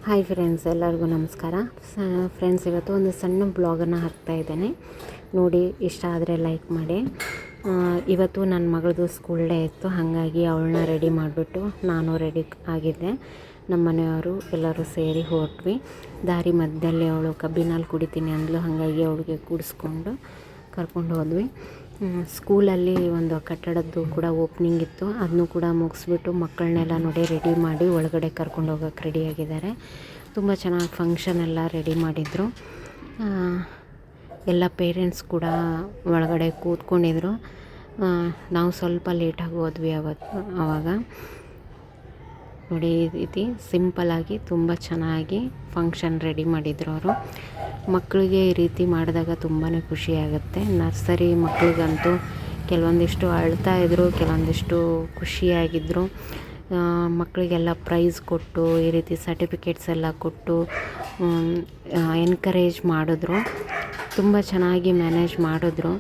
Hi friends, ಎಲ್ಲರಿಗೂ ನಮಸ್ಕಾರ. Friends, ಇವತ್ತು ಒಂದು ಸಣ್ಣ ಬ್ಲಾಗನ್ನು ಹಾಕ್ತಾ ಇದ್ದೇನೆ. ನೋಡಿ, ಇಷ್ಟ ಆದರೆ ಲೈಕ್ ಮಾಡಿ. ಇವತ್ತು ನನ್ನ ಮಗಳದು ಸ್ಕೂಲ್ ಡೇ ಇತ್ತು, ಹಾಗಾಗಿ ಅವಳನ್ನ ರೆಡಿ ಮಾಡಿಬಿಟ್ಟು ನಾನು ರೆಡಿ ಆಗಿದ್ದೆ. ನಮ್ಮ ಮನೆಯವರು ಎಲ್ಲರೂ ಸೇರಿ ಹೊರಟ್ವಿ. ದಾರಿ ಮಧ್ಯದಲ್ಲಿ ಅವಳು ಕಬ್ಬಿನಲ್ಲಿ ಕುಡಿತೀನಿ ಅಂದಳು, ಹಾಗಾಗಿ ಅವಳಿಗೆ ಕೂಡಿಸ್ಕೊಂಡು ಕರ್ಕೊಂಡು ಹೋದ್ವಿ. ಸ್ಕೂಲಲ್ಲಿ ಒಂದು ಕಟ್ಟಡದ್ದು ಕೂಡ ಓಪ್ನಿಂಗ್ ಇತ್ತು, ಅದನ್ನು ಕೂಡ ಮುಗಿಸ್ಬಿಟ್ಟು ಮಕ್ಕಳನ್ನೆಲ್ಲ ನೋಡಿ ರೆಡಿ ಮಾಡಿ ಒಳಗಡೆ ಕರ್ಕೊಂಡು ಹೋಗೋಕ್ಕೆ ರೆಡಿಯಾಗಿದ್ದಾರೆ. ತುಂಬ ಚೆನ್ನಾಗಿ ಫಂಕ್ಷನ್ ಎಲ್ಲ ರೆಡಿ ಮಾಡಿದರು. ಎಲ್ಲ ಪೇರೆಂಟ್ಸ್ ಕೂಡ ಒಳಗಡೆ ಕೂತ್ಕೊಂಡಿದ್ರು. ನಾವು ಸ್ವಲ್ಪ ಲೇಟಾಗಿ ಹೋದ್ವಿ ಆವಾಗ. ನೋಡಿ, ಈ ರೀತಿ ಸಿಂಪಲ್ಲಾಗಿ ತುಂಬ ಚೆನ್ನಾಗಿ ಫಂಕ್ಷನ್ ರೆಡಿ ಮಾಡಿದರು ಅವರು. ಮಕ್ಕಳಿಗೆ ಈ ರೀತಿ ಮಾಡಿದಾಗ ತುಂಬಾ ಖುಷಿಯಾಗುತ್ತೆ. ನರ್ಸರಿ ಮಕ್ಕಳಿಗಂತೂ ಕೆಲವೊಂದಿಷ್ಟು ಅಳ್ತಾಯಿದ್ರು, ಕೆಲವೊಂದಿಷ್ಟು ಖುಷಿಯಾಗಿದ್ದರು. ಮಕ್ಕಳಿಗೆಲ್ಲ ಪ್ರೈಸ್ ಕೊಟ್ಟು ಈ ರೀತಿ ಸರ್ಟಿಫಿಕೇಟ್ಸ್ ಎಲ್ಲ ಕೊಟ್ಟು ಎನ್ಕರೇಜ್ ಮಾಡಿದ್ರು. ತುಂಬ ಚೆನ್ನಾಗಿ ಮ್ಯಾನೇಜ್ ಮಾಡಿದ್ರು.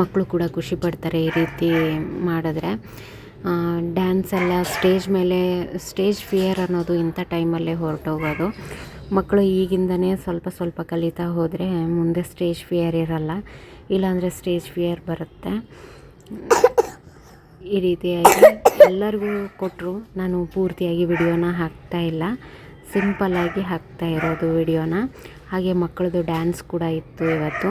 ಮಕ್ಕಳು ಕೂಡ ಖುಷಿ ಪಡ್ತಾರೆ ಈ ರೀತಿ ಮಾಡಿದ್ರೆ. ಡ್ಯಾನ್ಸ್ ಎಲ್ಲ ಸ್ಟೇಜ್ ಫಿಯರ್ ಅನ್ನೋದು ಇಂಥ ಟೈಮಲ್ಲೇ ಹೊರಟೋಗೋದು. ಮಕ್ಕಳು ಈಗಿಂದನೇ ಸ್ವಲ್ಪ ಕಲಿತಾ ಹೋದರೆ ಮುಂದೆ ಸ್ಟೇಜ್ ಫಿಯರ್ ಇರಲ್ಲ, ಇಲ್ಲಾಂದರೆ ಸ್ಟೇಜ್ ಫಿಯರ್ ಬರುತ್ತೆ. ಈ ರೀತಿಯಾಗಿ ಎಲ್ಲರಿಗೂ ಕೊಟ್ಟರು. ನಾನು ಪೂರ್ತಿಯಾಗಿ ವಿಡಿಯೋನ ಹಾಕ್ತಾಯಿಲ್ಲ, ಸಿಂಪಲ್ಲಾಗಿ ಹಾಕ್ತಾ ಇರೋದು ವಿಡಿಯೋನ. ಹಾಗೆ ಮಕ್ಕಳದು ಡ್ಯಾನ್ಸ್ ಕೂಡ ಇತ್ತು ಇವತ್ತು.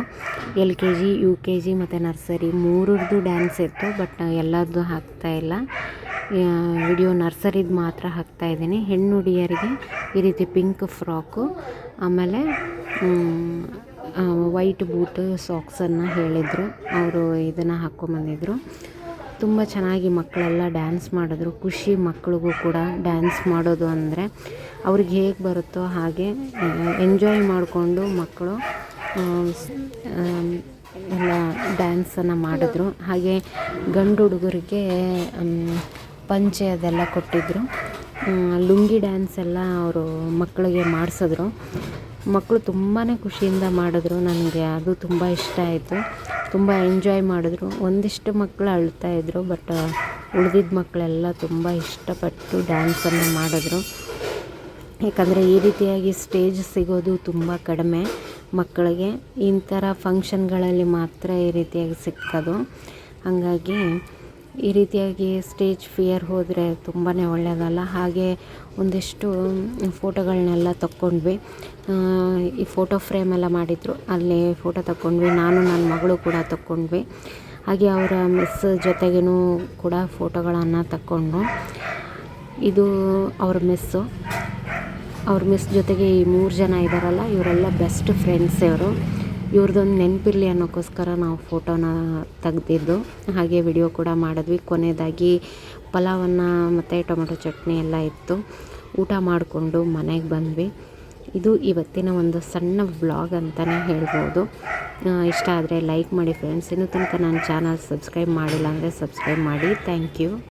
LKG, UKG ಮತ್ತು ನರ್ಸರಿ ಮೂರರದ್ದು ಡ್ಯಾನ್ಸ್ ಇತ್ತು. ಬಟ್ ಎಲ್ಲರದ್ದು ಹಾಕ್ತಾಯಿಲ್ಲ, ವಿಡಿಯೋ ನರ್ಸರಿದು ಮಾತ್ರ ಹಾಕ್ತಾಯಿದ್ದೀನಿ. ಹೆಣ್ಣು ಹುಡುಗಿಯರಿಗೆ ಈ ರೀತಿ ಪಿಂಕ್ ಫ್ರಾಕು, ಆಮೇಲೆ ವೈಟ್ ಬೂಟು ಸಾಕ್ಸನ್ನು ಹೇಳಿದರು. ಅವರು ಇದನ್ನು ಹಾಕ್ಕೊಂಬಂದಿದ್ರು. ತುಂಬ ಚೆನ್ನಾಗಿ ಮಕ್ಕಳೆಲ್ಲ ಡ್ಯಾನ್ಸ್ ಮಾಡಿದ್ರು. ಖುಷಿ ಮಕ್ಕಳಿಗೂ ಕೂಡ ಡ್ಯಾನ್ಸ್ ಮಾಡೋದು ಅಂದರೆ ಅವ್ರಿಗೆ ಹೇಗೆ ಬರುತ್ತೋ ಹಾಗೆ ಎಂಜಾಯ್ ಮಾಡಿಕೊಂಡು ಮಕ್ಕಳು ಎಲ್ಲ ಡ್ಯಾನ್ಸನ್ನು ಮಾಡಿದ್ರು. ಹಾಗೆ ಗಂಡು ಹುಡುಗರಿಗೆ ಪಂಚೆ ಅದೆಲ್ಲ ಕೊಟ್ಟಿದ್ದರು. ಲುಂಗಿ ಡ್ಯಾನ್ಸ್ ಎಲ್ಲ ಅವರು ಮಕ್ಕಳಿಗೆ ಮಾಡಿಸಿದ್ರು. ಮಕ್ಕಳು ತುಂಬಾ ಖುಷಿಯಿಂದ ಮಾಡಿದ್ರು. ನನಗೆ ಅದು ತುಂಬ ಇಷ್ಟ ಆಯಿತು. ತುಂಬ ಎಂಜಾಯ್ ಮಾಡಿದ್ರು. ಒಂದಿಷ್ಟು ಮಕ್ಕಳು ಅಳ್ತಾಯಿದ್ರು, ಬಟ್ ಉಳಿದಿದ್ದ ಮಕ್ಕಳೆಲ್ಲ ತುಂಬ ಇಷ್ಟಪಟ್ಟು ಡ್ಯಾನ್ಸನ್ನು ಮಾಡಿದ್ರು. ಯಾಕಂದರೆ ಈ ರೀತಿಯಾಗಿ ಸ್ಟೇಜ್ ಸಿಗೋದು ತುಂಬ ಕಡಿಮೆ ಮಕ್ಕಳಿಗೆ. ಈ ಥರ ಫಂಕ್ಷನ್ಗಳಲ್ಲಿ ಮಾತ್ರ ಈ ರೀತಿಯಾಗಿ ಸಿಕ್ಕೋದು. ಹಾಗಾಗಿ ಈ ರೀತಿಯಾಗಿ ಸ್ಟೇಜ್ ಫಿಯರ್ ಹೋದರೆ ತುಂಬಾ ಒಳ್ಳೆಯದಲ್ಲ. ಹಾಗೆ ಒಂದಿಷ್ಟು ಫೋಟೋಗಳನ್ನೆಲ್ಲ ತಕ್ಕೊಂಡ್ವಿ. ಈ ಫೋಟೋ ಫ್ರೇಮೆಲ್ಲ ಮಾಡಿದರು, ಅಲ್ಲಿ ಫೋಟೋ ತಕ್ಕೊಂಡ್ವಿ. ನಾನು ನನ್ನ ಮಗಳು ಕೂಡ ತಕ್ಕೊಂಡ್ವಿ. ಹಾಗೆ ಅವರ ಮಿಸ್ ಜೊತೆಗೂ ಕೂಡ ಫೋಟೋಗಳನ್ನು ತಕ್ಕೊಂಡು. ಇದು ಅವ್ರ ಮಿಸ್ ಜೊತೆಗೆ ಈ 3 ಜನ ಇದ್ದಾರಲ್ಲ, ಇವರೆಲ್ಲ ಬೆಸ್ಟ್ ಫ್ರೆಂಡ್ಸ್. ಇವ್ರದ್ದೊಂದು ನೆನಪಿರಲಿ ಅನ್ನೋಕ್ಕೋಸ್ಕರ ನಾವು ಫೋಟೋನ ತೆಗ್ದಿದ್ದು. ಹಾಗೆ ವಿಡಿಯೋ ಕೂಡ ಮಾಡಿದ್ವಿ. ಕೊನೆಯದಾಗಿ ಪಲಾವನ್ನು ಮತ್ತು ಟೊಮೆಟೊ ಚಟ್ನಿ ಎಲ್ಲ ಇತ್ತು. ಊಟ ಮಾಡಿಕೊಂಡು ಮನೆಗೆ ಬಂದ್ವಿ. ಇದು ಇವತ್ತಿನ ಒಂದು ಸಣ್ಣ ವ್ಲಾಗ್ ಅಂತಲೇ ಹೇಳ್ಬೋದು. ಇಷ್ಟ ಆದರೆ ಲೈಕ್ ಮಾಡಿ ಫ್ರೆಂಡ್ಸ್. ಇನ್ನೂ ತನಕ ನನ್ನ ಚಾನಲ್ ಸಬ್ಸ್ಕ್ರೈಬ್ ಮಾಡಿಲ್ಲ ಅಂದರೆ ಸಬ್ಸ್ಕ್ರೈಬ್ ಮಾಡಿ. Thank you.